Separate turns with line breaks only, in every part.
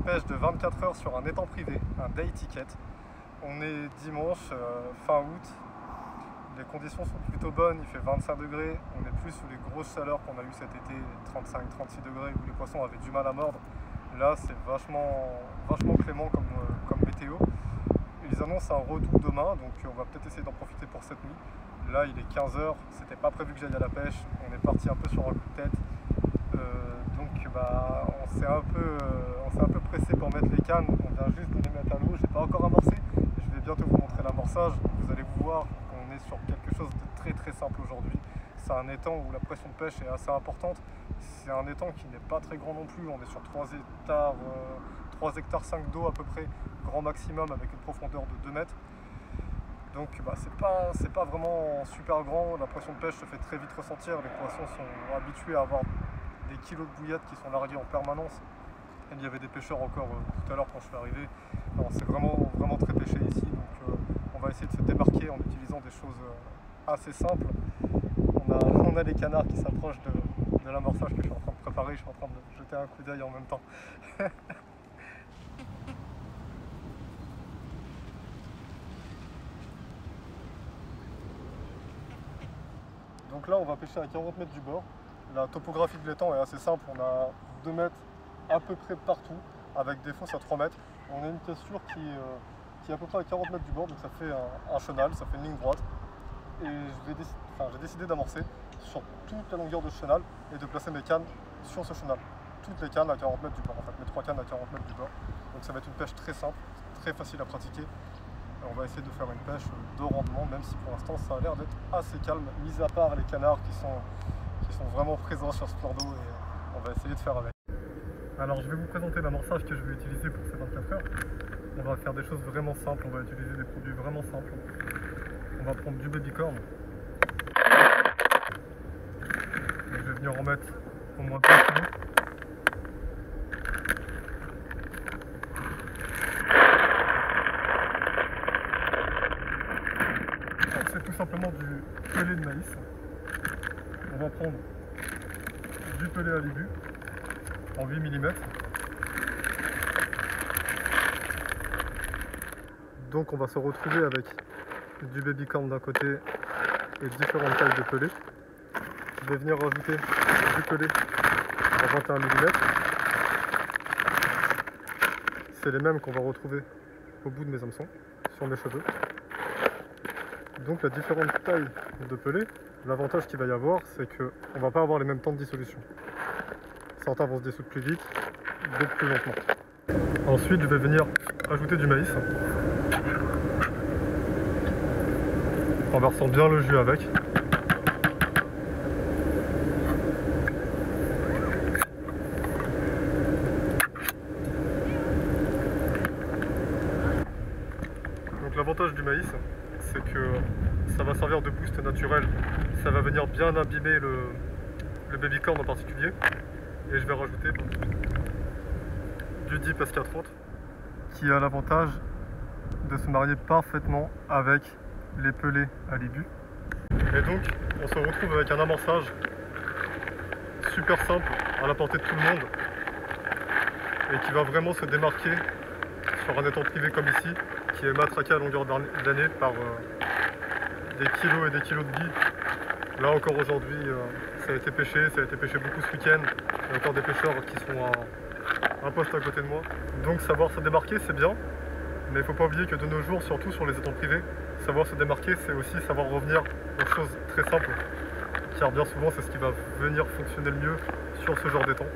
pêche de 24 heures sur un étang privé, un day ticket. On est dimanche, fin août. Les conditions sont plutôt bonnes, il fait 25 degrés. On est plus sous les grosses chaleurs qu'on a eu cet été, 35-36 degrés, où les poissons avaient du mal à mordre. Là, c'est vachement clément comme météo. Ils annoncent un retour demain, donc on va peut-être essayer d'en profiter pour cette nuit. Là, il est 15 h, c'était pas prévu que j'aille à la pêche. On est parti un peu sur un coup de tête. On s'est un peu pressé pour mettre les cannes. On vient juste de les mettre à l'eau. J'ai pas encore amorcé. Je vais bientôt vous montrer l'amorçage. Vous allez voir qu'on est sur quelque chose de très simple aujourd'hui. C'est un étang où la pression de pêche est assez importante. C'est un étang qui n'est pas très grand non plus. On est sur 3 hectares 5 d'eau à peu près, grand maximum, avec une profondeur de 2 mètres. Donc c'est pas vraiment super grand. La pression de pêche se fait très vite ressentir. Les poissons sont habitués à avoir des kilos de bouillettes qui sont largués en permanence. Et il y avait des pêcheurs encore tout à l'heure quand je suis arrivé. C'est vraiment très pêché ici. Donc on va essayer de se démarquer en utilisant des choses assez simples. On a les canards qui s'approchent de l'amorçage que je suis en train de préparer. Je suis en train de jeter un coup d'œil en même temps. Donc là on va pêcher à 40 mètres du bord. La topographie de l'étang est assez simple, on a 2 mètres à peu près partout, avec des fosses à 3 mètres. On a une cassure qui est à peu près à 40 mètres du bord, donc ça fait un chenal, ça fait une ligne droite. Et j'ai décidé d'amorcer sur toute la longueur de ce chenal et de placer mes cannes sur ce chenal. Toutes les cannes à 40 mètres du bord, en fait, mes 3 cannes à 40 mètres du bord. Donc ça va être une pêche très simple, très facile à pratiquer. On va essayer de faire une pêche de rendement, même si pour l'instant ça a l'air d'être assez calme, mis à part les canards qui sont vraiment présents sur ce plan d'eau, et on va essayer de faire avec. Alors je vais vous présenter l'amorçage que je vais utiliser pour ces 24 heures. On va faire des choses vraiment simples, on va utiliser des produits vraiment simples. On va prendre du babycorn. Je vais venir en mettre au moins 2 kg. C'est tout simplement du pelé de maïs. On va prendre du pelé à l'ébu en 8 mm. Donc on va se retrouver avec du babycorn d'un côté et différentes tailles de pelé. Je vais venir rajouter du pelé en 21 mm. C'est les mêmes qu'on va retrouver au bout de mes hameçons, sur mes cheveux. Donc la différente taille de pelé, l'avantage qu'il va y avoir, c'est qu'on ne va pas avoir les mêmes temps de dissolution. Certains vont se dissoudre plus vite, d'autres plus lentement. Ensuite, je vais venir ajouter du maïs, en versant bien le jus avec. Donc l'avantage du maïs, c'est que ça va servir de boost naturel, ça va venir bien abîmer le babycorn en particulier. Et je vais rajouter du dip SK30 qui a l'avantage de se marier parfaitement avec les pelés à l'ébu. Et donc on se retrouve avec un amorçage super simple, à la portée de tout le monde, et qui va vraiment se démarquer sur un étang privé comme ici, qui est matraqué à longueur d'année par des kilos et des kilos de billes. Là encore aujourd'hui, ça a été pêché beaucoup ce week-end. Il y a encore des pêcheurs qui sont à un poste à côté de moi. Donc savoir se démarquer, c'est bien, mais il ne faut pas oublier que de nos jours, surtout sur les étangs privés, savoir se démarquer, c'est aussi savoir revenir aux choses très simples, car bien souvent c'est ce qui va venir fonctionner le mieux sur ce genre d'étang.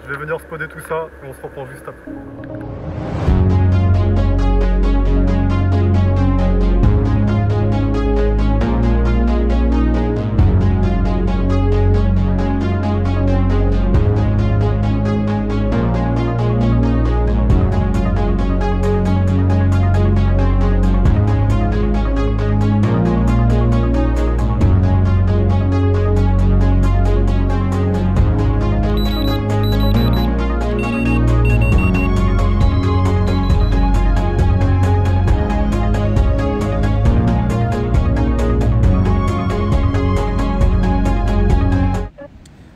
Je vais venir spotter tout ça et on se reprend juste après.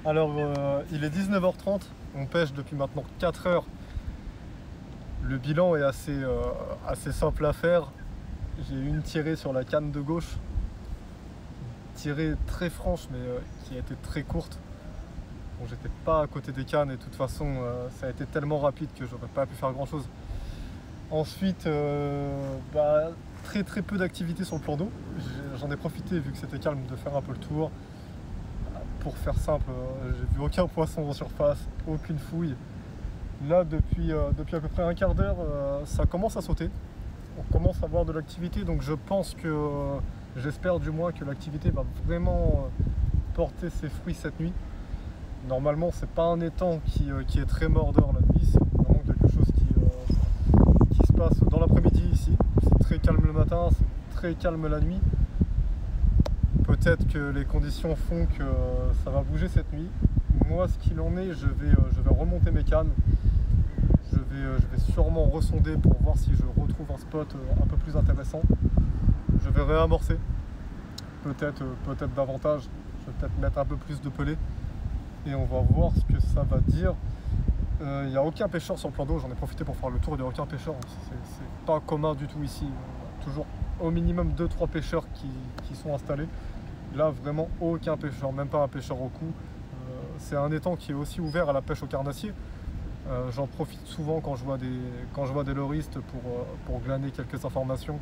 Alors il est 19 h 30, on pêche depuis maintenant 4 heures Le bilan est assez simple à faire. J'ai une tirée sur la canne de gauche, tirée très franche mais qui a été très courte. Bon, j'étais pas à côté des cannes et de toute façon ça a été tellement rapide que j'aurais pas pu faire grand chose. Ensuite, très peu d'activité sur le plan d'eau. J'en ai profité vu que c'était calme de faire un peu le tour. Pour faire simple, j'ai vu aucun poisson en surface, aucune fouille. Là depuis à peu près un quart d'heure, ça commence à sauter. On commence à avoir de l'activité, donc je pense que, j'espère du moins que l'activité va vraiment porter ses fruits cette nuit. Normalement c'est pas un étang qui est très mordeur la nuit, c'est vraiment quelque chose qui se passe dans l'après-midi ici. C'est très calme le matin, c'est très calme la nuit. Peut-être que les conditions font que ça va bouger cette nuit. Moi ce qu'il en est, je vais remonter mes cannes. Je vais sûrement ressonder pour voir si je retrouve un spot un peu plus intéressant. Je vais réamorcer, peut-être davantage. Je vais peut-être mettre un peu plus de pelé et on va voir ce que ça va dire. Il n'y a aucun pêcheur sur le plan d'eau, j'en ai profité pour faire le tour, il n'y a aucun pêcheur. C'est pas commun du tout ici. On a toujours au minimum 2-3 pêcheurs qui sont installés. Là vraiment aucun pêcheur, même pas un pêcheur au cou. C'est un étang qui est aussi ouvert à la pêche au carnassier. J'en profite souvent quand je vois des loristes pour glaner quelques informations.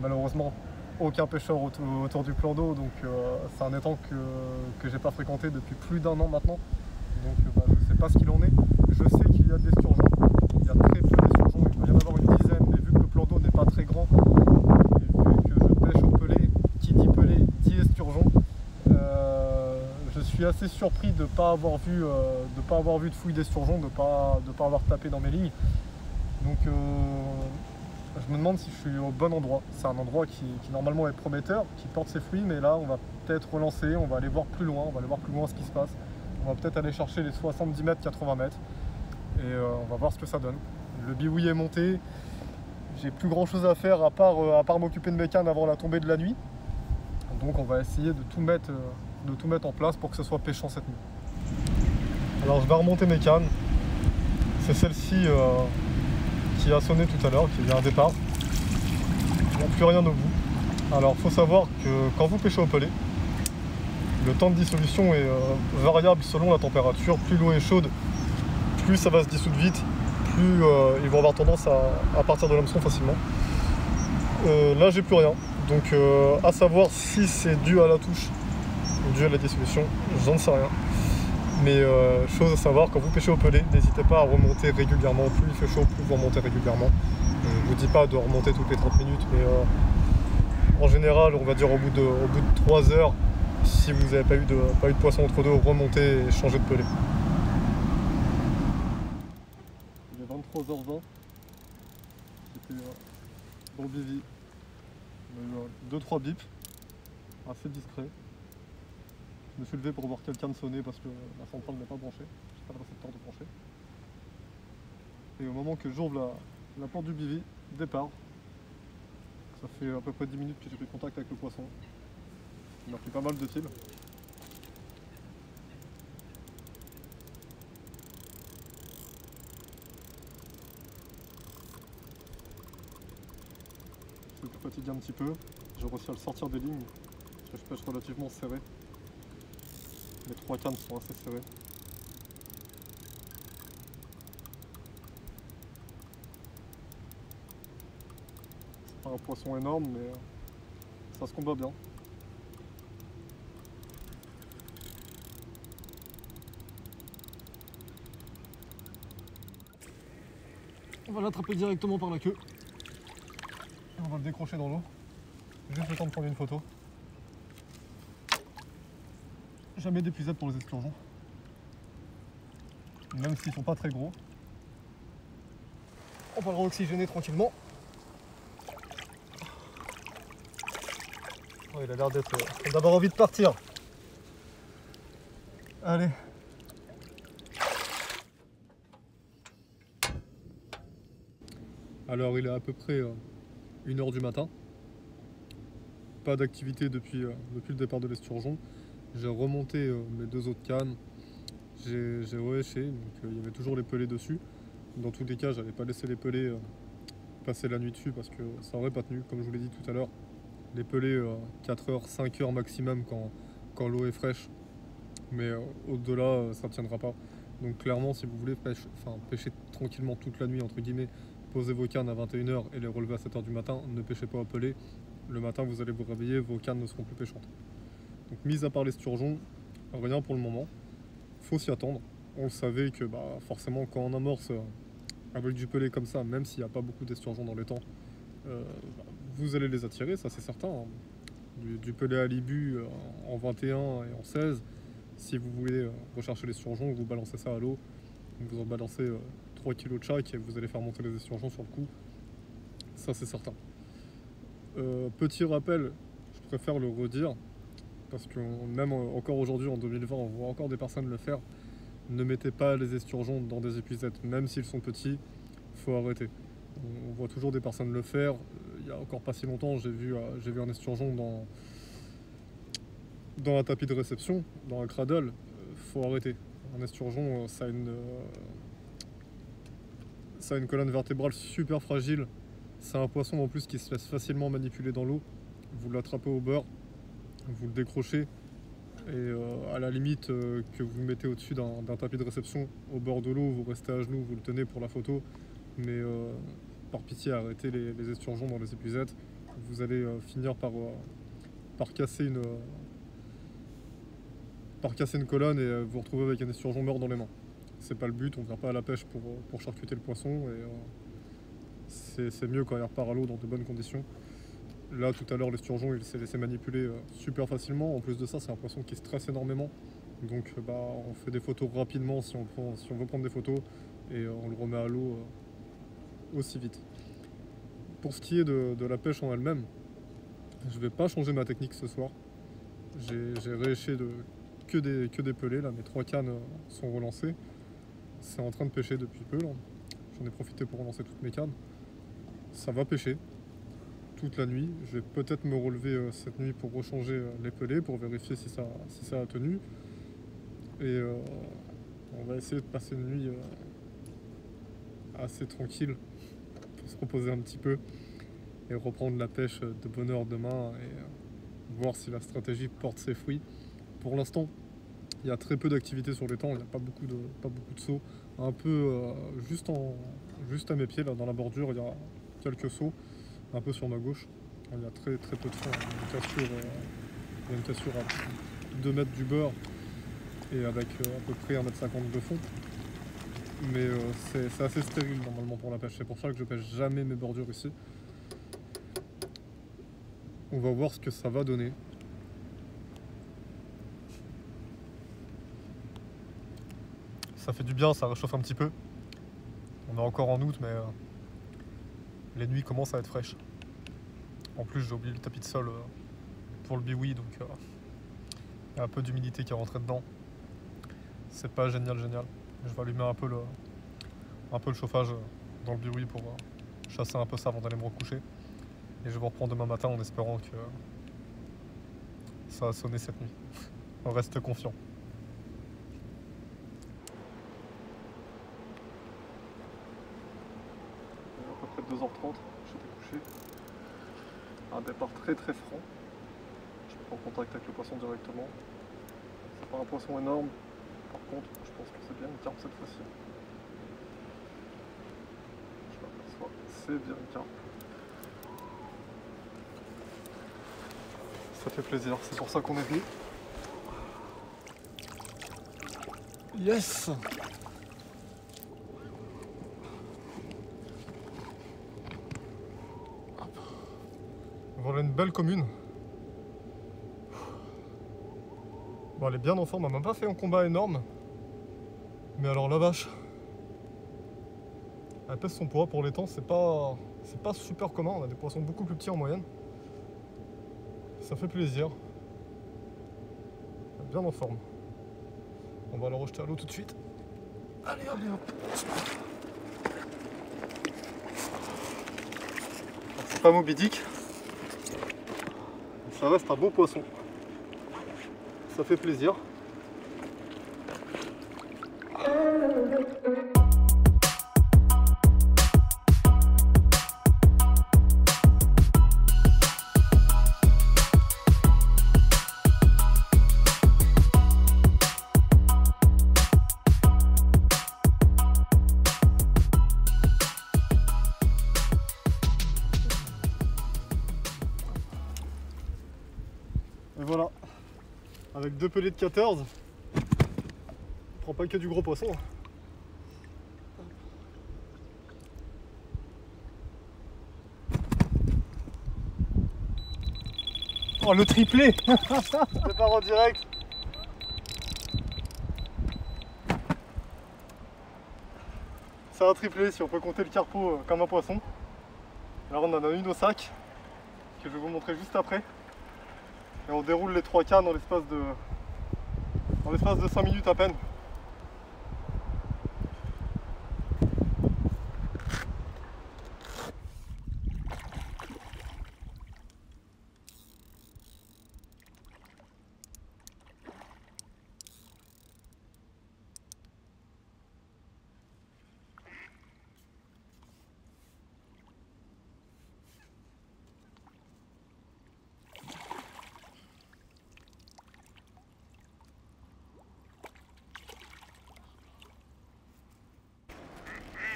Malheureusement, aucun pêcheur autour du plan d'eau, donc c'est un étang que j'ai pas fréquenté depuis plus d'un an maintenant. Donc je ne sais pas ce qu'il en est. Je sais qu'il y a des esturgeons. Il y a très peu d'esturgeons, il doit y en avoir une dizaine, mais vu que le plan d'eau n'est pas très grand, et vu que je pêche au pelé, qui dit pelé dit esturgeon, je suis assez surpris de ne pas avoir vu de fouille d'esturgeon, de ne pas avoir tapé dans mes lignes. Donc je me demande si je suis au bon endroit. C'est un endroit qui normalement est prometteur, qui porte ses fruits, mais là on va peut-être relancer, on va aller voir plus loin, ce qui se passe. On va peut-être aller chercher les 70 mètres, 80 mètres et on va voir ce que ça donne. Le biouille est monté, j'ai plus grand chose à faire à part m'occuper de mes cannes avant la tombée de la nuit. Donc on va essayer de tout mettre en place pour que ce soit pêchant cette nuit. Alors je vais remonter mes cannes. C'est celle-ci qui a sonné tout à l'heure, qui vient un départ. Il n'y a plus rien au bout. Alors il faut savoir que quand vous pêchez au pelé, le temps de dissolution est variable selon la température. Plus l'eau est chaude, plus ça va se dissoudre vite, plus ils vont avoir tendance à partir de l'hameçon facilement. Là j'ai plus rien. Donc à savoir si c'est dû à la touche ou dû à la dissolution, j'en sais rien. Mais chose à savoir, quand vous pêchez au pelé, n'hésitez pas à remonter régulièrement. Plus il fait chaud, plus vous remontez régulièrement. Je ne vous dis pas de remonter toutes les 30 minutes, mais en général, on va dire au bout de 3 heures, si vous n'avez pas eu de poisson entre deux, remontez et changez de pelé. Il est 23h20. C'était bon bivy. On a eu 2-3 bips, assez discrets. Je me suis levé pour voir quelqu'un sonner parce que la centrale n'est pas branchée. J'ai pas de récepteur de brancher. Et au moment que j'ouvre la porte du bivy, départ. Ça fait à peu près 10 minutes que j'ai pris contact avec le poisson. Il m'a pris pas mal de fils. Je suis fatigué un petit peu. J'ai réussi à le sortir des lignes. Parce que je pêche relativement serré. Les 3 cannes sont assez serrées. C'est pas un poisson énorme, mais ça se combat bien. On va l'attraper directement par la queue. Et on va le décrocher dans l'eau. Juste le temps de prendre une photo. Jamais d'épuisable pour les esturgeons. Même s'ils sont pas très gros. On va le re-oxygéner tranquillement. Oh, il a l'air d'avoir envie de partir. Allez. Alors il est à peu près 1h du matin. Pas d'activité depuis le départ de l'esturgeon. J'ai remonté mes 2 autres cannes. J'ai rehéché, donc il y avait toujours les pelés dessus. Dans tous les cas, j'avais pas laissé les pelés passer la nuit dessus parce que ça aurait pas tenu, comme je vous l'ai dit tout à l'heure. Les pelés 4 heures, 5 heures maximum quand l'eau est fraîche, mais au-delà ça ne tiendra pas. Donc clairement, si vous voulez pêcher tranquillement toute la nuit, entre guillemets, posez vos cannes à 21 h et les relever à 7 h du matin, ne pêchez pas au pelé. Le matin, vous allez vous réveiller, vos cannes ne seront plus pêchantes. Donc mis à part l'esturgeon, rien pour le moment. Faut s'y attendre. On le savait que forcément quand on amorce avec du pelé comme ça, même s'il n'y a pas beaucoup d'esturgeons dans les temps, vous allez les attirer, ça c'est certain. Hein. Du pelé à l'ibu en 21 et en 16, si vous voulez rechercher l'esturgeon, vous balancez ça à l'eau, vous en balancez 3 kg de chaque et vous allez faire monter les esturgeons sur le coup. Ça c'est certain. Petit rappel, je préfère le redire, parce que même encore aujourd'hui en 2020, on voit encore des personnes le faire. Ne mettez pas les esturgeons dans des épuisettes, même s'ils sont petits, faut arrêter. On voit toujours des personnes le faire. Il y a encore pas si longtemps, j'ai vu un esturgeon dans la tapis de réception, dans un cradle. Faut arrêter. Un esturgeon, ça a une colonne vertébrale super fragile. C'est un poisson en plus qui se laisse facilement manipuler dans l'eau. Vous l'attrapez au beurre, vous le décrochez et à la limite que vous le mettez au-dessus d'un tapis de réception au bord de l'eau, vous restez à genoux, vous le tenez pour la photo, mais par pitié arrêtez les esturgeons dans les épuisettes. Vous allez finir par casser une colonne et vous retrouver avec un esturgeon mort dans les mains. C'est pas le but, on vient pas à la pêche pour charcuter le poisson et c'est mieux quand il repart à l'eau dans de bonnes conditions. Là tout à l'heure l'esturgeon il s'est laissé manipuler super facilement. En plus de ça c'est un poisson qui stresse énormément. Donc on fait des photos rapidement si on veut prendre des photos et on le remet à l'eau aussi vite. Pour ce qui est de la pêche en elle-même, je vais pas changer ma technique ce soir. J'ai rééché que des pelés là, mes 3 cannes sont relancées. C'est en train de pêcher depuis peu là. J'en ai profité pour relancer toutes mes cannes. Ça va pêcher toute la nuit. Je vais peut-être me relever cette nuit pour rechanger les pelés, pour vérifier si ça a tenu. Et on va essayer de passer une nuit assez tranquille pour se reposer un petit peu et reprendre la pêche de bonne heure demain et voir si la stratégie porte ses fruits. Pour l'instant, il y a très peu d'activité sur l'étang, il n'y a pas beaucoup de sauts. Un peu juste à mes pieds, là dans la bordure, il y a quelques sauts, un peu sur ma gauche. Il y a très peu de fond. Il y a une cassure à 2 mètres du bord et avec à peu près 1,50 m de fond. Mais c'est assez stérile normalement pour la pêche. C'est pour ça que je pêche jamais mes bordures ici. On va voir ce que ça va donner. Ça fait du bien, ça réchauffe un petit peu. On est encore en août, mais les nuits commencent à être fraîches. En plus, j'ai oublié le tapis de sol pour le biwi, donc il y a un peu d'humidité qui est rentrée dedans. C'est pas génial. Je vais allumer un peu le chauffage dans le biwi pour chasser un peu ça avant d'aller me recoucher. Et je vais vous reprendre demain matin en espérant que ça a sonné cette nuit. On reste confiant. À peu près 2h30, j'étais couché. Un départ très franc. Je prends contact avec le poisson directement. C'est pas un poisson énorme. Par contre, je pense que c'est bien une carpe cette fois-ci. Je m'aperçois, c'est bien une carpe. Ça fait plaisir, c'est pour ça qu'on est venu. Yes! Voilà une belle commune. Bon, elle est bien en forme, elle m'a pas fait un combat énorme. Mais alors la vache. Elle pèse son poids pour les temps, c'est pas super commun, on a des poissons beaucoup plus petits en moyenne. Ça fait plaisir. Elle est bien en forme. On va la rejeter à l'eau tout de suite. Allez hop. C'est pas Moby Dick. Ça reste un beau poisson. Ça fait plaisir. voilà, avec 2 pelés de 14, on prend pas que du gros poisson. Oh, le triplé. Départ en direct. C'est un triplé si on peut compter le carpeau comme un poisson. Alors on en a une au sac que je vais vous montrer juste après. Et on déroule les 3 cannes dans l'espace de 5 minutes à peine.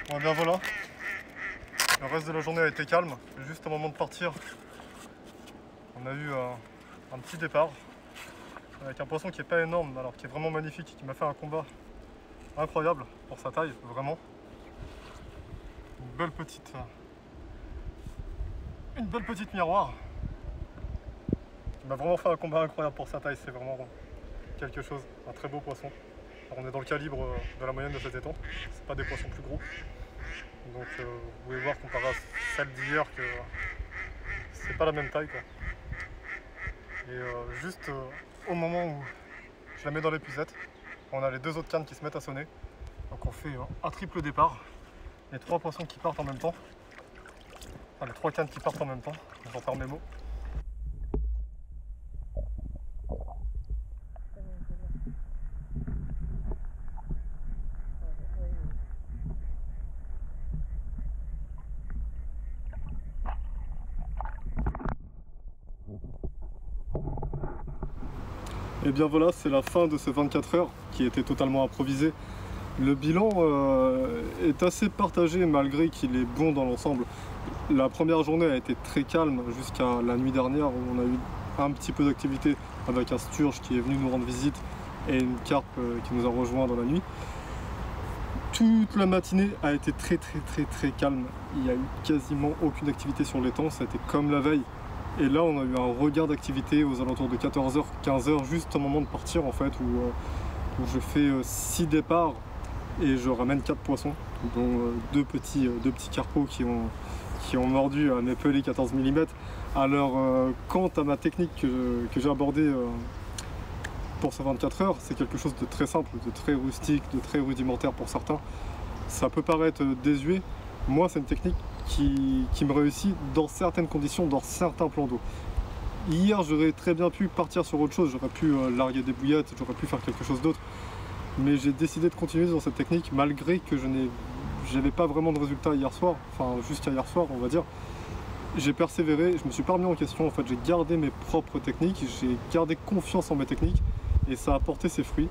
Bon, bien voilà, le reste de la journée a été calme, juste au moment de partir, on a eu un petit départ avec un poisson qui n'est pas énorme, alors qui est vraiment magnifique, qui m'a fait un combat incroyable pour sa taille, vraiment. Une belle petite miroir, qui m'a vraiment fait un combat incroyable pour sa taille, c'est vraiment quelque chose, un très beau poisson. Alors on est dans le calibre de la moyenne de cet étang, c'est pas des poissons plus gros. Donc vous pouvez voir comparé à celle d'hier que c'est pas la même taille quoi. Et juste au moment où je la mets dans l'épuisette, on a les 2 autres cannes qui se mettent à sonner. Donc on fait un triple départ, les 3 poissons qui partent en même temps. Enfin les 3 cannes qui partent en même temps, j'en perds mes mots. Et bien voilà, c'est la fin de ces 24 heures qui était totalement improvisé. Le bilan est assez partagé malgré qu'il est bon dans l'ensemble. La première journée a été très calme jusqu'à la nuit dernière où on a eu un petit peu d'activité avec un sturge qui est venu nous rendre visite et une carpe qui nous a rejoint dans la nuit. Toute la matinée a été très calme. Il n'y a eu quasiment aucune activité sur l'étang, ça a été comme la veille. Et là on a eu un regain d'activité aux alentours de 14h, 15h, juste au moment de partir en fait, où je fais 6 départs et je ramène 4 poissons, dont deux petits carpeaux qui ont mordu à mes pelés 14 mm. Alors quant à ma technique que j'ai abordée pour ces 24 heures, c'est quelque chose de très simple, de très rustique, de très rudimentaire pour certains. Ça peut paraître désuet, moi c'est une technique qui me réussit dans certaines conditions, dans certains plans d'eau. Hier j'aurais très bien pu partir sur autre chose, j'aurais pu larguer des bouillettes, j'aurais pu faire quelque chose d'autre. Mais j'ai décidé de continuer dans cette technique malgré que je n'avais pas vraiment de résultat hier soir, enfin jusqu'à hier soir on va dire. J'ai persévéré, je me suis pas remis en question, en fait j'ai gardé mes propres techniques, j'ai gardé confiance en mes techniques et ça a porté ses fruits.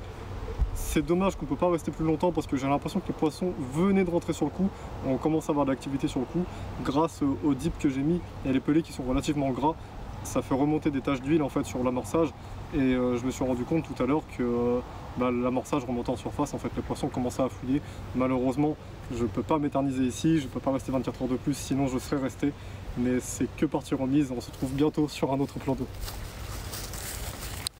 C'est dommage qu'on ne peut pas rester plus longtemps parce que j'ai l'impression que les poissons venaient de rentrer sur le coup. On commence à avoir de l'activité sur le coup grâce au dip que j'ai mis et les pelés qui sont relativement gras. Ça fait remonter des taches d'huile en fait sur l'amorçage et je me suis rendu compte tout à l'heure que l'amorçage remontait en surface, en fait les poissons commençaient à fouiller. Malheureusement je ne peux pas m'éterniser ici, je ne peux pas rester 24 heures de plus sinon je serais resté. Mais c'est que partie remise, on se retrouve bientôt sur un autre plan d'eau.